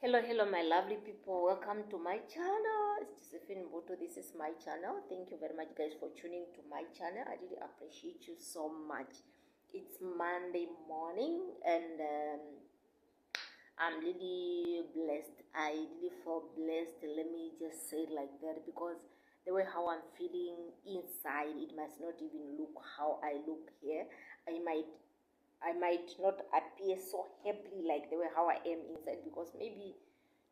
Hello, my lovely people. Welcome to my channel. It's Josephine Mbutu. This is my channel. Thank you very much, guys, for tuning to my channel. I really appreciate you so much. It's Monday morning, and I'm really blessed. I really feel blessed. Let me just say it like that, because the way how I'm feeling inside, it must not even look how I look here. I might I might not appear so happy like the way how I am inside, because maybe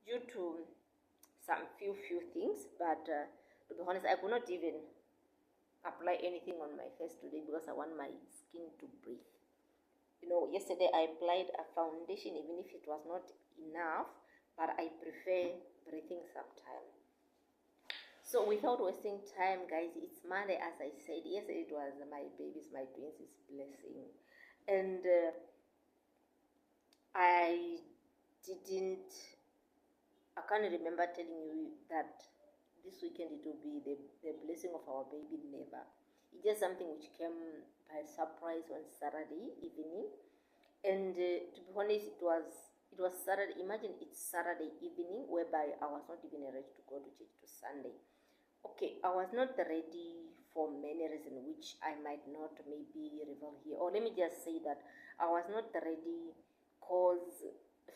due to some few things. But to be honest, I could not even apply anything on my face today because I want my skin to breathe. Yesterday I applied a foundation, even if it was not enough, but I prefer breathing sometime. So without wasting time, guys, it's Monday. As I said, yesterday it was my babies, my twins' blessing, and I didn't I can't remember telling you that this weekend it will be the blessing of our baby. Never. It's just something which came by surprise on Saturday evening. And to be honest, it was Saturday. Imagine, it's Saturday evening, whereby I was not even ready to go to church to Sunday. Okay, I was not ready for many reasons, which I might not maybe reveal here. Or let me just say that I was not ready because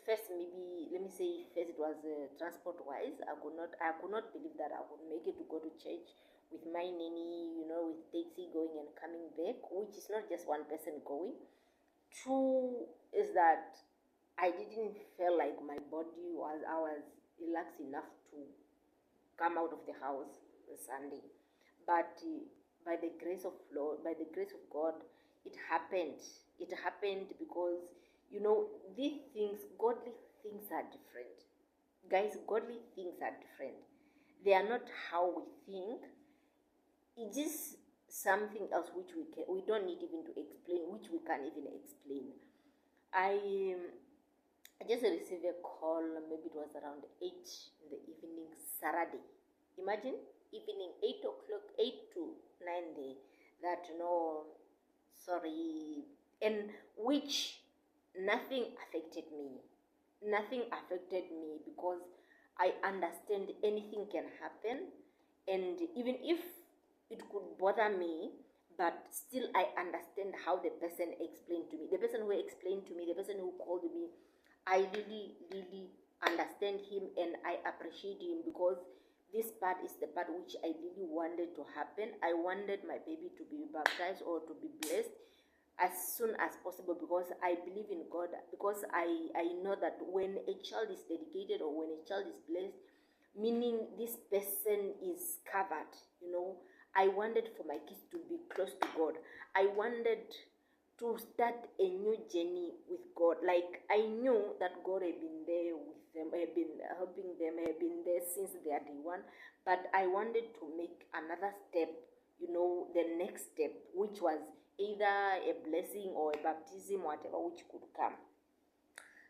first, maybe let me say first, it was transport wise. I could not believe that I would make it to go to church with my nanny, with taxi going and coming back, which is not just one person going. Two is that I didn't feel like my body was I was relaxed enough to come out of the house on Sunday. But by the grace of Lord, by the grace of God, it happened. It happened because these things, godly things are different. Guys, godly things are different. They are not how we think. It is something else which we don't need even to explain, which we can't even explain. I just received a call, maybe it was around 8 in the evening, Saturday. Imagine, evening, 8 o'clock, 8 to 9 day, that, sorry, and which nothing affected me. Nothing affected me because I understand anything can happen, and even if it could bother me, but still I understand how the person explained to me. The person who explained to me, the person who called me, I really understand him, and I appreciate him, because this part is the part which I really wanted to happen. I wanted my baby to be baptized or to be blessed as soon as possible, because I believe in God, because I know that when a child is dedicated or when a child is blessed, meaning this person is covered. I wanted for my kids to be close to God. I wanted to start a new journey with God. Like, I knew that God had been there with them, had been helping them, had been there since their day one. But I wanted to make another step, the next step, which was either a blessing or a baptism, whatever which could come.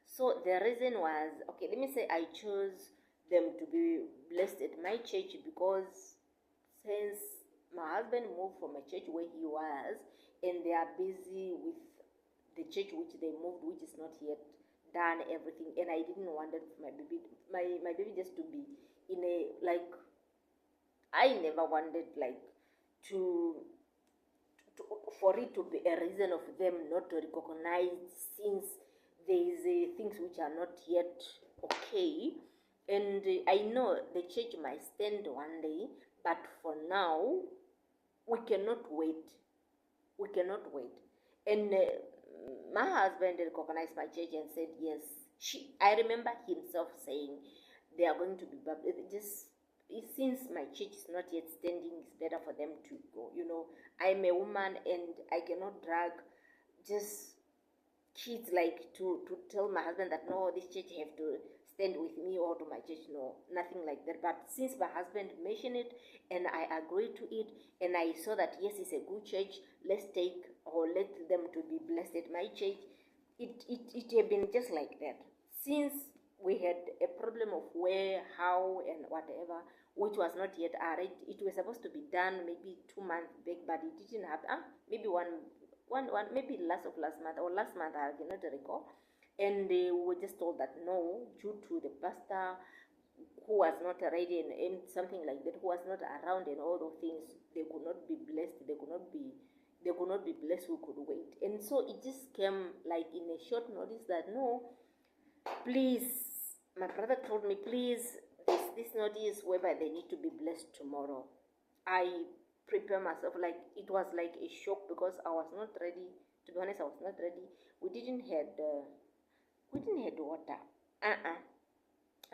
So the reason was, okay, let me say I chose them to be blessed at my church because since my husband moved from a church where he was, and they are busy with the church which they moved, which is not yet done everything, and I didn't want it for my baby just to be in a, like, I never wanted, like, to for it to be a reason of them not to recognize, since there is things which are not yet okay. And I know the church might stand one day, but for now we cannot wait. We cannot wait. And my husband recognized my church and said yes. I remember himself saying they are going to be baptized. Just since my church is not yet standing, it's better for them to go. I'm a woman and I cannot drag just kids, like, to tell my husband that no, this church have to stand with me, or to my church. No, nothing like that. But since my husband mentioned it and I agreed to it, and I saw that yes, it's a good church, let's take or let them to be blessed at my church. It had been just like that since we had a problem of where, how, and whatever, which was not yet arranged. It was supposed to be done maybe 2 months back, but it didn't happen. Maybe one maybe last month or last month, I cannot recall. And we were just told that no, due to the pastor who was not ready and something like that, who was not around and all those things, they could not be blessed, they could not be blessed, we could wait. And so it just came like in a short notice that no, please, my brother told me, please, this notice whereby they need to be blessed tomorrow. I prepare myself, like it was like a shock because I was not ready. To be honest, I was not ready. We didn't had water. Uh-uh.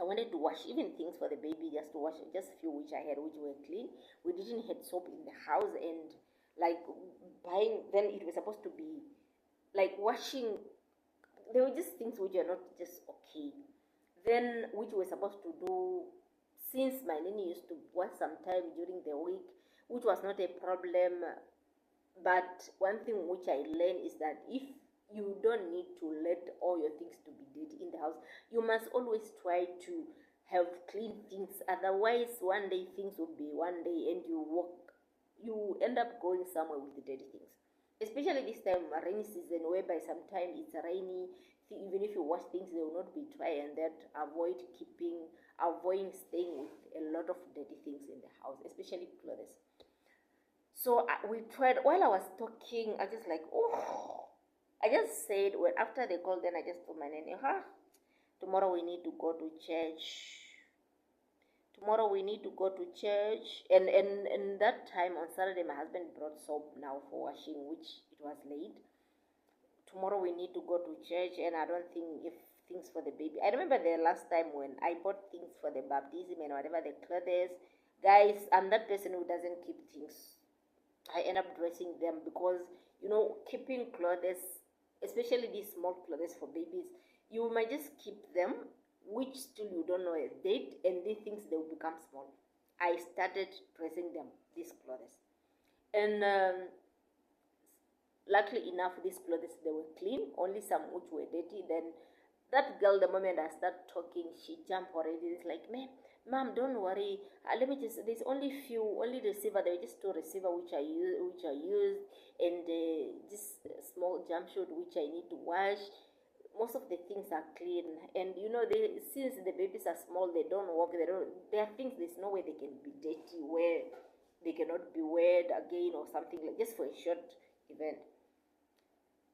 I wanted to wash even things for the baby, just to wash just a few which I had, which were clean. We didn't had soap in the house, and like buying, then it was supposed to be like washing. There were just things which are not just okay. Then which we're supposed to do, since my nanny used to work sometime during the week, which was not a problem. But one thing which I learned is that if you don't need to let all your things to be dirty in the house, you must always try to have clean things. Otherwise, one day things will be one day, and you end up going somewhere with the dirty things. Especially this time, rainy season, whereby sometimes it's rainy. Even if you wash things, they will not be dry, and that avoiding staying with a lot of dirty things in the house, especially clothes. So we tried. While I was talking, I just like, oh, I just said, well, after the call, then I just told my nanny, tomorrow we need to go to church. Tomorrow we need to go to church. And that time on Saturday, my husband brought soap now for washing, which it was late. Tomorrow we need to go to church, and I don't think if things for the baby. I remember the last time when I bought things for the baptism and whatever, the clothes. Guys, I'm that person who doesn't keep things. I end up dressing them because keeping clothes, especially these small clothes for babies, you might just keep them, which still you don't know a date, and these things they will become small. I started dressing them, these clothes, and luckily enough, these clothes they were clean, only some which were dirty. Then that girl, the moment I start talking, she jumped already. It's like, man, mom, don't worry. Let me just. There's only receiver. There were just two receiver which I used, and just small jumpsuit which I need to wash. Most of the things are clean, and since the babies are small, they don't walk. There are things. There's no way they can be dirty where they cannot be weared again or something like just for a short event.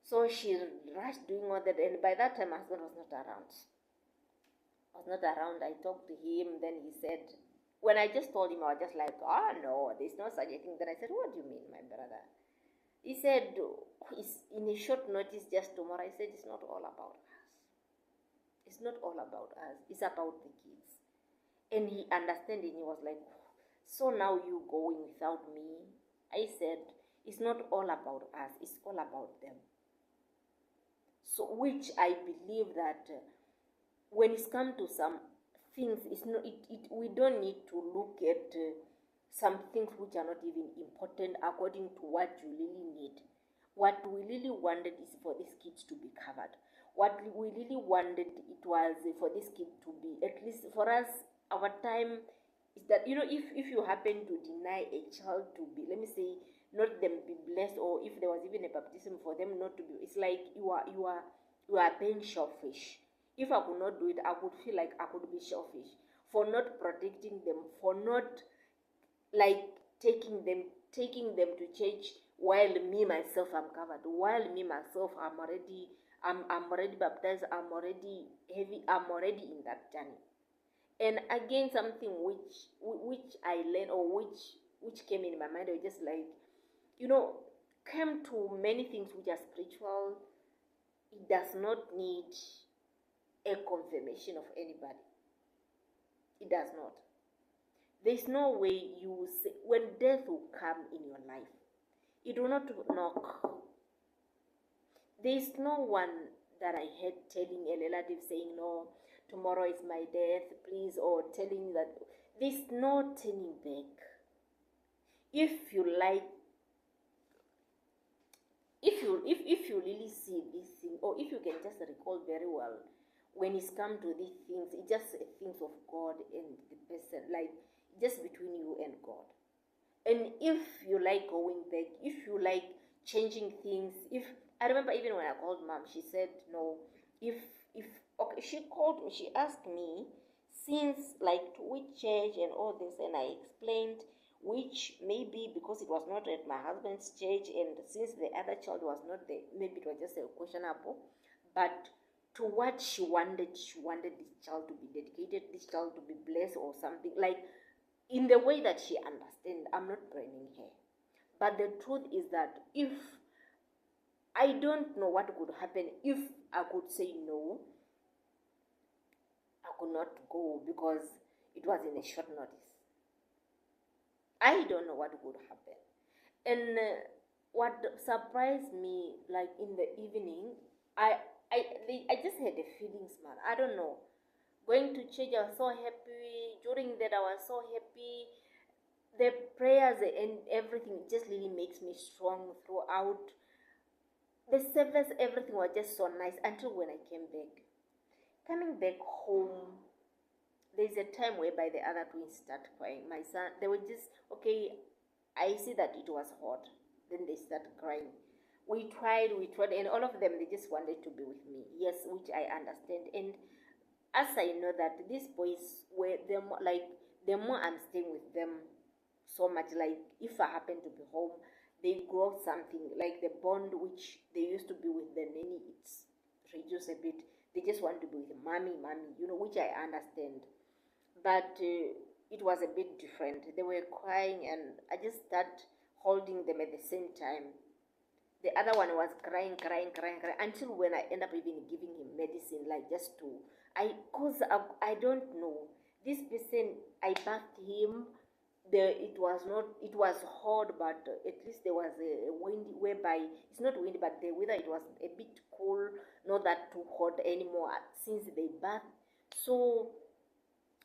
So she rushed doing all that, and by that time, my husband was not around. I talked to him, then he said, when I just told him, I was just like, no, there's no such a thing. Then I said, what do you mean, my brother? He said, it's in a short notice, just tomorrow. I said, it's not all about us. It's not all about us. It's about the kids. And he understood, and he was like, so now you going without me? I said, it's not all about us. It's all about them. So, which I believe that when it's come to some things, we don't need to look at some things which are not even important according to what you really need. What we really wanted is for these kids to be covered. What we really wanted, it was for this kid to be, at least for us, our time is that, if you happen to deny a child to be, let me say, not them be blessed, or if there was even a baptism for them not to be, it's like you are being selfish. If I could not do it, I would feel like I could be selfish for not protecting them, for not like taking them to church while me myself I'm covered, while me myself I'm already baptized, I'm already heavy, I'm already in that journey. And again, something which I learned, or which came in my mind, I was just like, came to many things which are spiritual. It does not need a confirmation of anybody. It does not. There's no way you will say, when death will come in your life, it will not knock. There's no one that I heard telling a relative saying, no, tomorrow is my death, please, or telling that there's no turning back. If you like, if you really see this thing, or if you can just recall very well, when it's come to these things, it's just things of God and the person, like just between you and God. And if you like going back, if you like changing things, if I remember even when I called mom, she said, no, if if okay, she called me, she asked me since like to which church and all this, and I explained which maybe because it was not at my husband's church, and since the other child was not there, maybe it was just a questionable, but to what she wanted this child to be dedicated, this child to be blessed or something, like in the way that she understand. I'm not blaming her, but the truth is that if I don't know what could happen if I could say no, I could not go because it was in a short notice. I don't know what would happen. And what surprised me, like in the evening, I I just had a feelings, man. I don't know. Going to church, I was so happy. During that, I was so happy. The prayers and everything just really makes me strong throughout. The service, everything was just so nice until when I came back. Coming back home, there's a time whereby the other twins start crying. My son, they were just okay. I see that it was hot. Then they start crying. We tried, and all of them they just wanted to be with me. Yes, which I understand. And as I know that these boys were the more like the more I'm staying with them, so much like if I happen to be home, they grow something like the bond which they used to be with the nanny. It's reduced a bit. They just want to be with mommy, mommy, which I understand. But it was a bit different. They were crying, and I just started holding them at the same time. The other one was crying, crying, crying, crying until when I end up even giving him medicine, like just to cause I don't know this person. I bathed him. It was not, it was hot, but at least there was a wind whereby it's not windy, but the weather it was a bit cool, not that too hot anymore since they bathed. So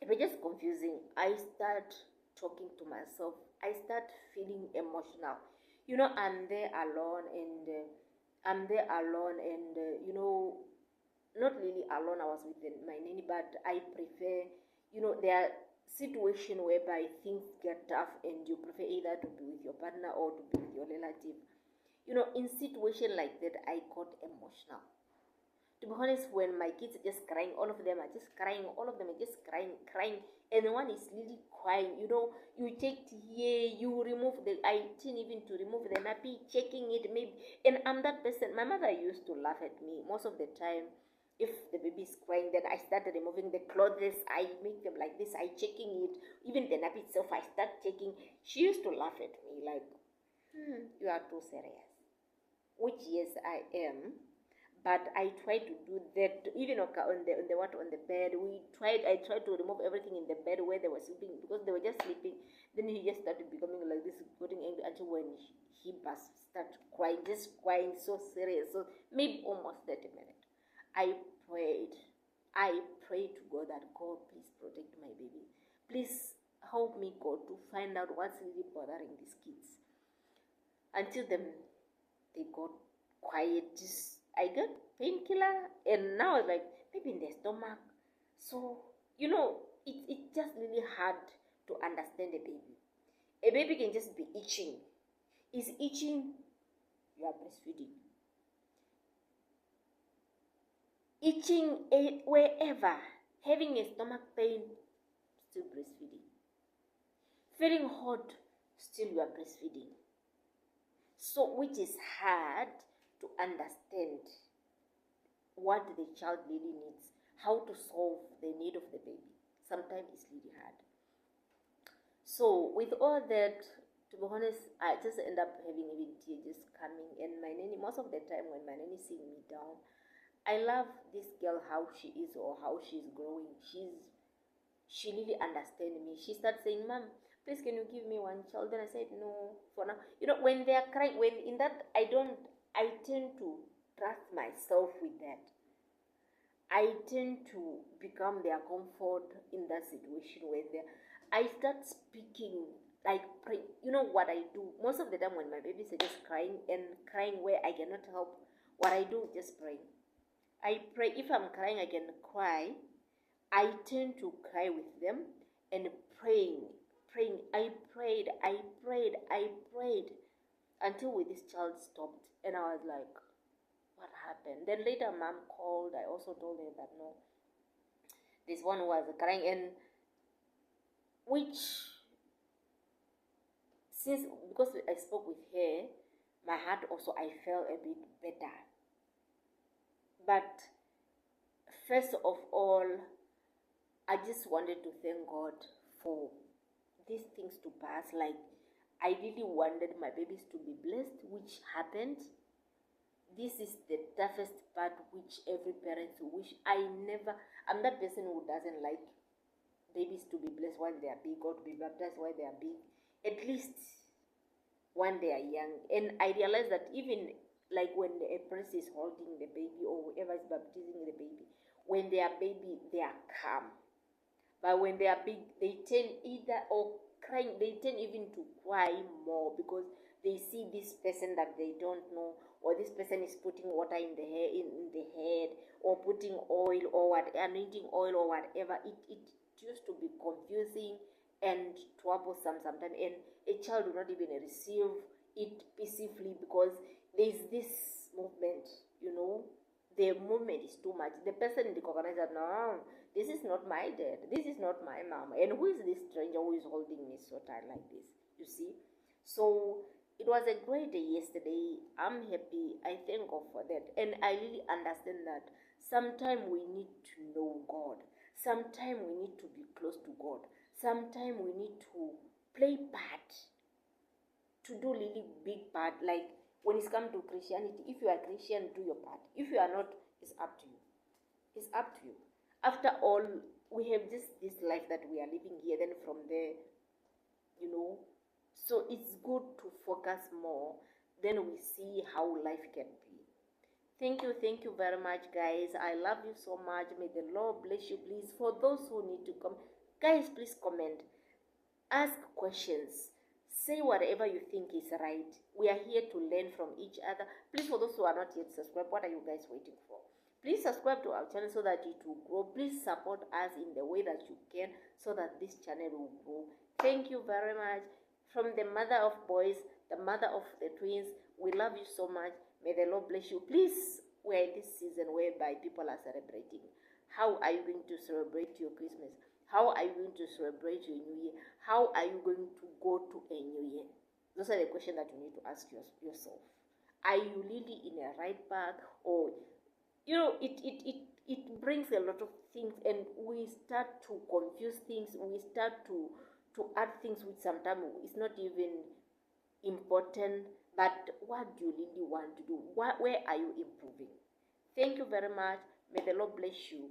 it was just confusing. I start talking to myself. I start feeling emotional. I'm there alone, and not really alone. I was with my nanny, but I prefer, there are situations whereby things get tough, and you prefer either to be with your partner or to be with your relative. In situation like that, I got emotional. To be honest, when my kids are just crying, all of them are just crying, all of them are just crying, crying, and one is really crying. You take here, you remove the, I didn't even to remove the nappy, checking it maybe, and I'm that person. My mother used to laugh at me most of the time. If the baby is crying, then I started removing the clothes. I make them like this. I checking it, even the nappy itself. I start checking. She used to laugh at me like, "You are too serious." Which yes, I am, but I tried to do that even on the bed. I tried to remove everything in the bed where they were sleeping because they were just sleeping. Then he just started becoming like this, getting angry until when he burst, started crying, just crying so serious. So maybe almost 30 minutes. I prayed. I prayed to God that God please protect my baby. Please help me, God, to find out what's really bothering these kids. Until then they got quiet. Just I got painkiller, and now it's like maybe in the stomach. So it's just really hard to understand a baby. A baby can just be itching. Is itching, you are breastfeeding. Itching wherever, having a stomach pain, still breastfeeding. Feeling hot, still you are breastfeeding. So, which is hard to understand what the child really needs, how to solve the need of the baby. Sometimes it's really hard. So, with all that, to be honest, I just end up having even tears just coming. And my nanny, most of the time when my nanny seeing me down, I love this girl, how she is or how she's growing. She really understands me. She starts saying, "Mom, please can you give me one child?" Then I said, "No, for now." When they are crying, when in that I tend to trust myself with that. I tend to become their comfort in that situation where I start speaking, like pray. You know what I do? Most of the time when my babies are just crying and crying where I cannot help, what I do just pray. I pray. If I'm crying, I can cry. I tend to cry with them and praying. I prayed until with this child stopped, and I was like, what happened? Then later mom called. I also told her that no, this one was crying, and which, since, because I spoke with her, my heart also, I felt a bit better. But first of all, I just wanted to thank God for these things to pass. Like, I really wanted my babies to be blessed, which happened. This is the toughest part, which every parent wish. I'm that person who doesn't like babies to be blessed while they are big, or to be baptized while they are big, at least when they are young. And I realized that even like when a priest is holding the baby, or whoever is baptizing the baby, when they are baby, they are calm. But when they are big, they tend either or crying, they tend even to cry more, because they see this person that they don't know, or this person is putting water in the hair, in the head, or putting oil, or what, anointing oil, or whatever. It used to be confusing and troublesome sometimes, and a child will not even receive it peacefully, because there's this movement, the movement is too much. The person recognizes that no, this is not my dad, this is not my mom, and who is this stranger who is holding me so tight like this? You see? So it was a great day yesterday. I'm happy. I thank God for that. And I really understand that sometimes we need to know God. Sometimes we need to be close to God. Sometimes we need to play part, to do really big part. Like when it's come to Christianity, if you are Christian, do your part. If you are not, it's up to you. It's up to you. After all, we have just this life that we are living here. Then from there, so it's good to focus more. Then we see how life can be. Thank you very much, guys. I love you so much. May the Lord bless you. Please, for those who need to come, guys, please comment, ask questions, say whatever you think is right. We are here to learn from each other. Please, for those who are not yet subscribed, what are you guys waiting for? Please subscribe to our channel so that it will grow. Please support us in the way that you can, so that this channel will grow. Thank you very much. From the mother of boys, the mother of the twins, we love you so much. May the Lord bless you. Please, we're in this season whereby people are celebrating. How are you going to celebrate your Christmas? How are you going to celebrate your New Year? How are you going to go to a New Year? Those are the questions that you need to ask yourself. Are you really in a right path? Or, it brings a lot of things, and we start to confuse things. We start to add things which sometimes it's not even important. But what do you really want to do? Where are you improving? Thank you very much. May the Lord bless you.